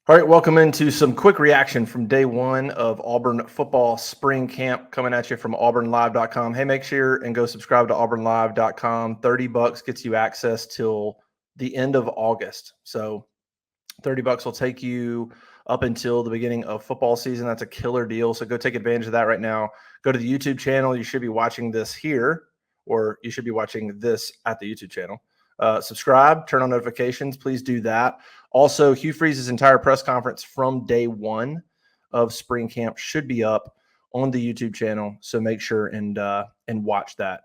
All right, welcome into some quick reaction from day one of Auburn football spring camp coming at you from auburnlive.com. Hey, make sure and go subscribe to auburnlive.com. $30 gets you access till the end of August. So $30 will take you up until the beginning of football season. That's a killer deal. So go take advantage of that right now. Go to the YouTube channel. You should be watching this here, or you should be watching this at the YouTube channel. Subscribe, turn on notifications. Please do that. Also, Hugh Freeze's entire press conference from day one of spring camp should be up on the YouTube channel. So make sure and watch that.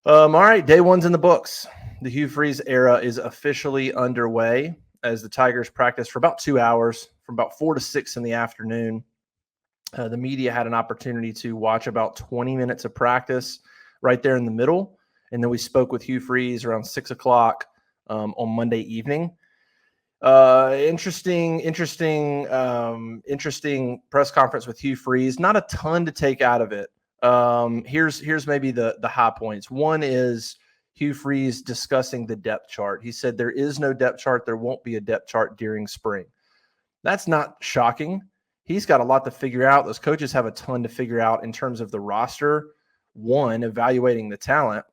All right, day one's in the books. The Hugh Freeze era is officially underway as the Tigers practice for about 2 hours, from about 4 to 6 in the afternoon. The media had an opportunity to watch about 20 minutes of practice right there in the middle. And then we spoke with Hugh Freeze around 6 o'clock on Monday evening. Interesting press conference with Hugh Freeze. Not a ton to take out of it. Here's maybe the high points. One is Hugh Freeze discussing the depth chart. He said there is no depth chart. There won't be a depth chart during spring. That's not shocking. He's got a lot to figure out. Those coaches have a ton to figure out in terms of the roster. One, evaluating the talent,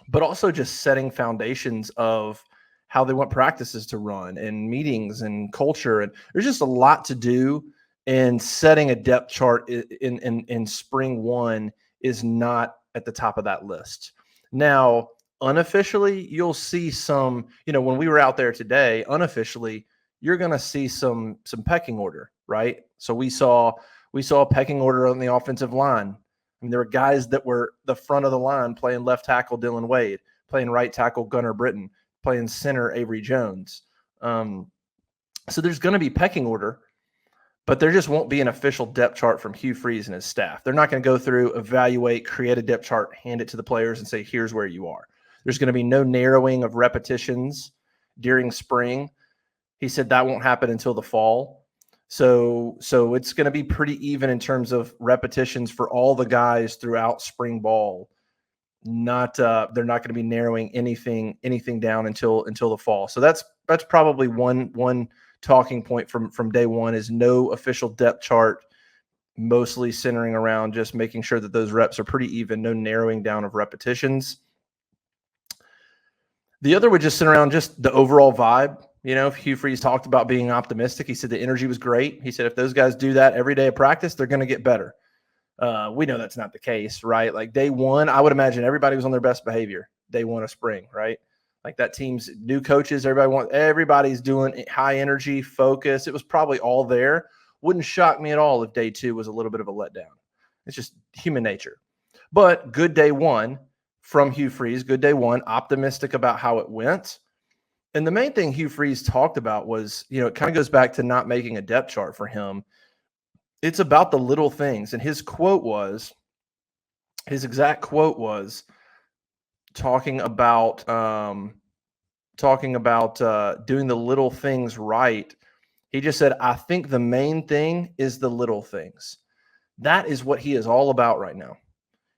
but also just setting foundations of how they want practices to run and meetings and culture. And there's just a lot to do. And setting a depth chart in spring one is not at the top of that list. Now, unofficially, you'll see some, when we were out there today, unofficially, you're going to see some pecking order, right? So we saw a pecking order on the offensive line. I mean, there were guys that were the front of the line playing left tackle Dylan Wade, playing right tackle Gunnar Britton, playing center Avery Jones. So there's going to be pecking order, but there just won't be an official depth chart from Hugh Freeze and his staff. They're not going to go through, evaluate, create a depth chart, hand it to the players and say, here's where you are. There's going to be no narrowing of repetitions during spring. He said that won't happen until the fall. So it's going to be pretty even in terms of repetitions for all the guys throughout spring ball. They're not going to be narrowing anything down until the fall. So that's probably one talking point from day one is no official depth chart, mostly centering around just making sure that those reps are pretty even, no narrowing down of repetitions. The other would just center around just the overall vibe. Hugh Freeze talked about being optimistic. He said the energy was great. He said if those guys do that every day of practice, they're going to get better. We know that's not the case, right? Like day one, I would imagine everybody was on their best behavior day one of spring, right? Like that team's new coaches, everybody's doing high energy, focus. It was probably all there. Wouldn't shock me at all if day two was a little bit of a letdown. It's just human nature. But good day one from Hugh Freeze, good day one, optimistic about how it went. And the main thing Hugh Freeze talked about was, it kind of goes back to not making a depth chart for him. It's about the little things. And his exact quote was talking about doing the little things right. He just said, I think the main thing is the little things. That is what he is all about right now.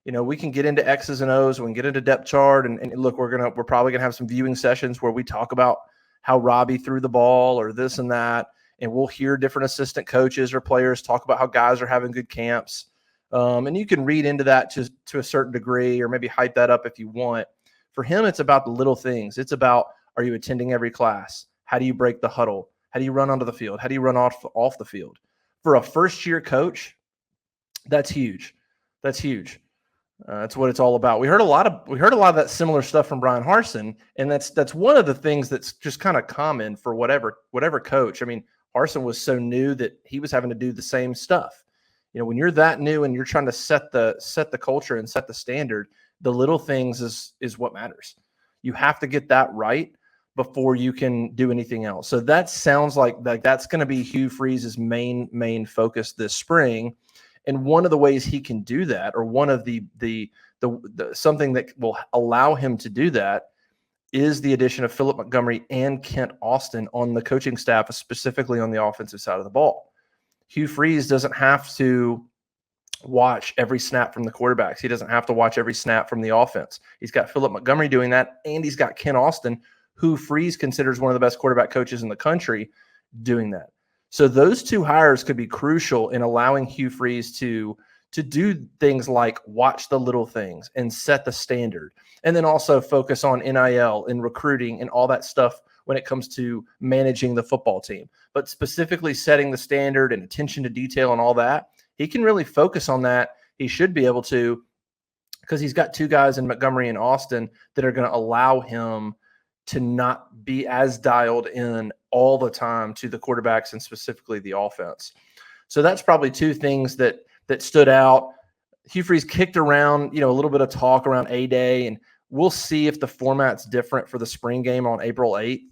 We can get into X's and O's, we can get into depth chart, and look, we're probably gonna have some viewing sessions where we talk about how Robbie threw the ball or this and that, and we'll hear different assistant coaches or players talk about how guys are having good camps, and you can read into that to a certain degree, or maybe hype that up if you want. For him, it's about the little things. It's about, are you attending every class? How do you break the huddle? How do you run onto the field? How do you run off the field? For a first-year coach, that's huge. That's huge. That's what it's all about. We heard a lot of that similar stuff from Brian Harsin, and that's one of the things that's just kind of common for whatever coach. I mean, Harsin was so new that he was having to do the same stuff. When you're that new and you're trying to set the culture and set the standard, the little things is what matters. You have to get that right before you can do anything else. So that sounds like that's going to be Hugh Freeze's main focus this spring. And one of the ways he can do that, or one of the something that will allow him to do that, is the addition of Philip Montgomery and Kent Austin on the coaching staff, specifically on the offensive side of the ball. Hugh Freeze doesn't have to watch every snap from the quarterbacks. He doesn't have to watch every snap from the offense. He's got Philip Montgomery doing that, and he's got Kent Austin, who Freeze considers one of the best quarterback coaches in the country. doing that. So those two hires could be crucial in allowing Hugh Freeze to do things like watch the little things and set the standard, and then also focus on NIL and recruiting and all that stuff when it comes to managing the football team. But specifically setting the standard and attention to detail and all that, he can really focus on that. He should be able to, because he's got two guys in Montgomery and Austin that are going to allow him to not be as dialed in all the time to the quarterbacks and specifically the offense. So that's probably two things that stood out. Hugh Freeze kicked around, a little bit of talk around A-Day, and we'll see if the format's different for the spring game on April 8th,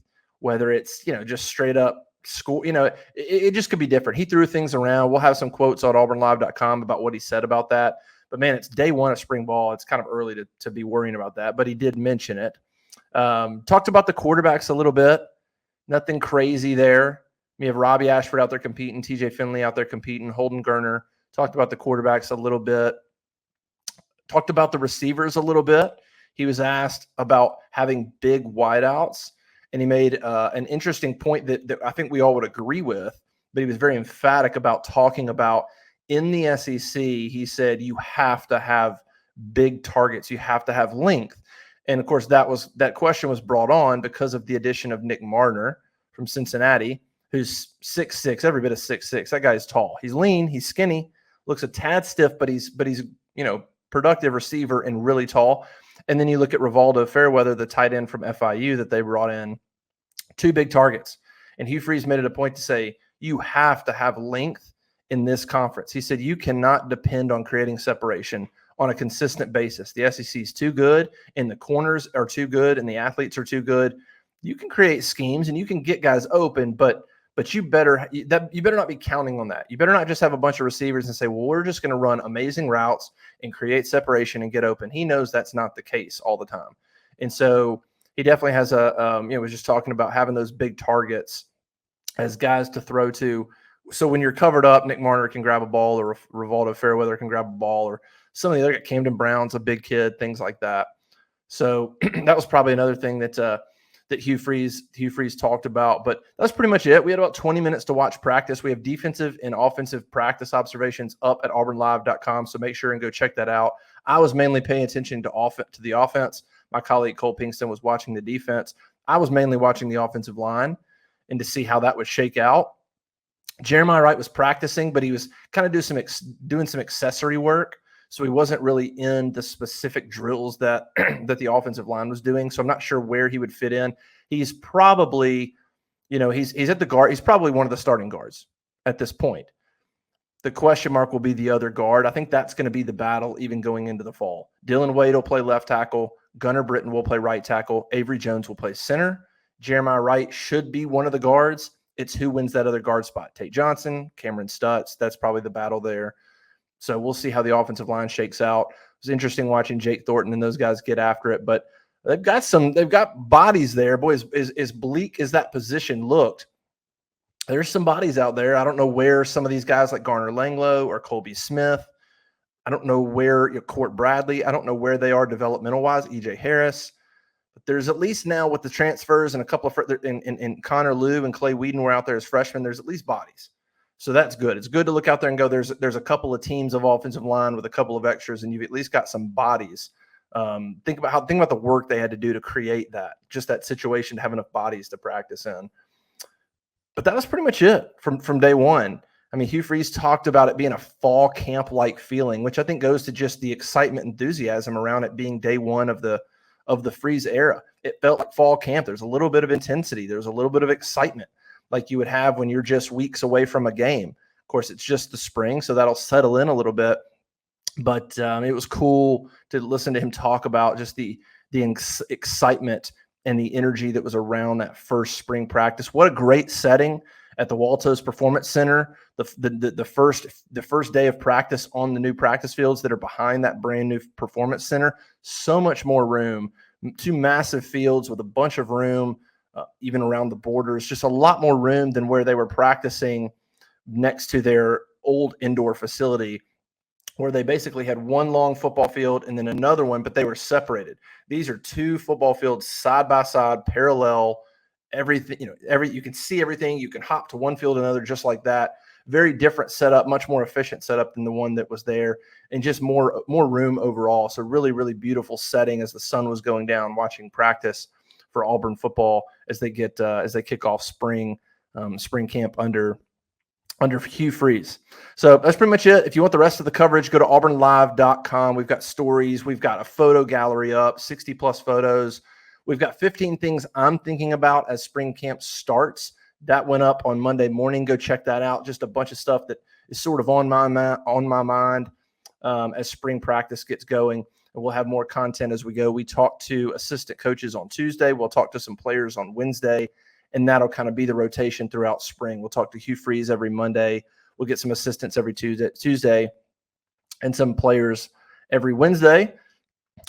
whether it's, just straight up school, it just could be different. He threw things around. We'll have some quotes on auburnlive.com about what he said about that. But, man, it's day one of spring ball. It's kind of early to be worrying about that, but he did mention it. Talked about the quarterbacks a little bit. Nothing crazy there. We have Robbie Ashford out there competing, TJ Finley out there competing, Holden Gerner. Talked about the quarterbacks a little bit. Talked about the receivers a little bit. He was asked about having big wideouts, and he made an interesting point that I think we all would agree with, but he was very emphatic about talking about in the SEC, he said you have to have big targets. You have to have length. And, of course, that question was brought on because of the addition of Nick Marner from Cincinnati, who's 6'6", every bit of 6'6". That guy's tall. He's lean. He's skinny. Looks a tad stiff, but he's productive receiver and really tall. And then you look at Rivaldo Fairweather, the tight end from FIU that they brought in, two big targets. And Hugh Freeze made it a point to say you have to have length in this conference. He said you cannot depend on creating separation on a consistent basis. The SEC is too good, and the corners are too good, and the athletes are too good. You can create schemes and you can get guys open, but you better not be counting on that. You better not just have a bunch of receivers and say, well, we're just going to run amazing routes and create separation and get open. He knows that's not the case all the time. And so he definitely has was just talking about having those big targets as guys to throw to. So when you're covered up, Nick Marner can grab a ball, or Rivaldo Fairweather can grab a ball, or some of the other, Camden Brown's a big kid, things like that. So that was probably another thing that Hugh Freeze talked about. But that's pretty much it. We had about 20 minutes to watch practice. We have defensive and offensive practice observations up at auburnlive.com, so make sure and go check that out. I was mainly paying attention to the offense. My colleague Cole Pinkston was watching the defense. I was mainly watching the offensive line and to see how that would shake out. Jeremiah Wright was practicing, but he was kind of doing some accessory work. So he wasn't really in the specific drills that the offensive line was doing. So I'm not sure where he would fit in. He's probably, he's at the guard. He's probably one of the starting guards at this point. The question mark will be the other guard. I think that's going to be the battle even going into the fall. Dylan Wade will play left tackle. Gunnar Britton will play right tackle. Avery Jones will play center. Jeremiah Wright should be one of the guards. It's who wins that other guard spot. Tate Johnson, Cameron Stutz. That's probably the battle there. So we'll see how the offensive line shakes out. It was interesting watching Jake Thornton and those guys get after it, but they've got bodies there. Boy, as bleak as that position looked, there's some bodies out there. I don't know where some of these guys like Garner Langlow or Colby Smith, I don't know where Court Bradley, I don't know where they are developmental wise, EJ Harris. But there's at least now with the transfers and a couple of and Connor Liu and Clay Whedon were out there as freshmen, there's at least bodies. So that's good. It's good to look out there and go, there's a couple of teams of offensive line with a couple of extras, and you've at least got some bodies. Think about the work they had to do to create that situation, to have enough bodies to practice in. But that was pretty much it from day one. I mean, Hugh Freeze talked about it being a fall camp-like feeling, which I think goes to just the excitement, enthusiasm around it being day one of the Freeze era. It felt like fall camp. There's a little bit of intensity. There's a little bit of excitement like you would have when you're just weeks away from a game. Of course, it's just the spring, so that'll settle in a little bit. But it was cool to listen to him talk about just the excitement and the energy that was around that first spring practice. What a great setting at the Waltos Performance Center. The first day of practice on the new practice fields that are behind that brand new performance center. So much more room. Two massive fields with a bunch of room. Even around the borders, just a lot more room than where they were practicing next to their old indoor facility, where they basically had one long football field and then another one, but they were separated. These are two football fields side by side, parallel, everything, you can see everything. You can hop to one field to another just like that. Very different setup, much more efficient setup than the one that was there, and just more room overall. So really, really beautiful setting as the sun was going down, watching practice for Auburn football as they kick off spring camp under Hugh Freeze. So that's pretty much it. If you want the rest of the coverage, go to auburnlive.com. We've got stories. We've got a photo gallery up, 60 plus photos. We've got 15 things I'm thinking about as spring camp starts. That went up on Monday morning. Go check that out. Just a bunch of stuff that is sort of on my mind as spring practice gets going. And we'll have more content as we go. We talk to assistant coaches on Tuesday. We'll talk to some players on Wednesday. And that'll kind of be the rotation throughout spring. We'll talk to Hugh Freeze every Monday. We'll get some assistants every Tuesday, and some players every Wednesday,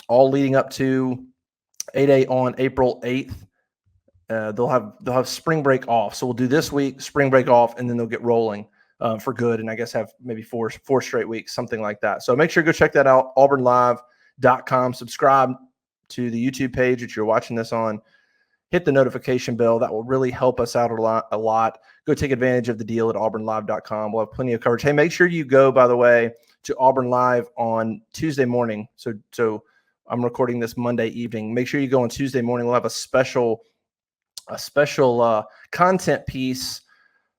all leading up to 8A on April 8th. They'll have spring break off. So we'll do this week, spring break off, and then they'll get rolling for good. And I guess have maybe four straight weeks, something like that. So make sure you go check that out, auburnlive.com. Subscribe to the YouTube page that you're watching this on. Hit the notification bell. That will really help us out a lot. Go take advantage of the deal at auburnlive.com. We'll have plenty of coverage. Hey, make sure you go, by the way, to Auburn Live on Tuesday morning. So I'm recording this Monday evening. Make sure you go on Tuesday morning. We'll have a special content piece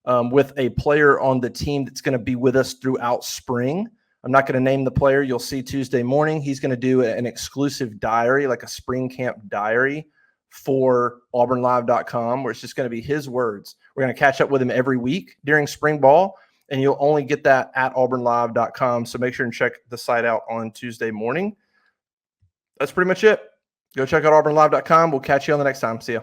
with a player on the team that's going to be with us throughout spring. I'm not going to name the player. You'll see Tuesday morning. He's going to do an exclusive diary, like a spring camp diary, for auburnlive.com, where it's just going to be his words. We're going to catch up with him every week during spring ball, and you'll only get that at auburnlive.com. So make sure and check the site out on Tuesday morning. That's pretty much it. Go check out auburnlive.com. We'll catch you on the next time. See ya.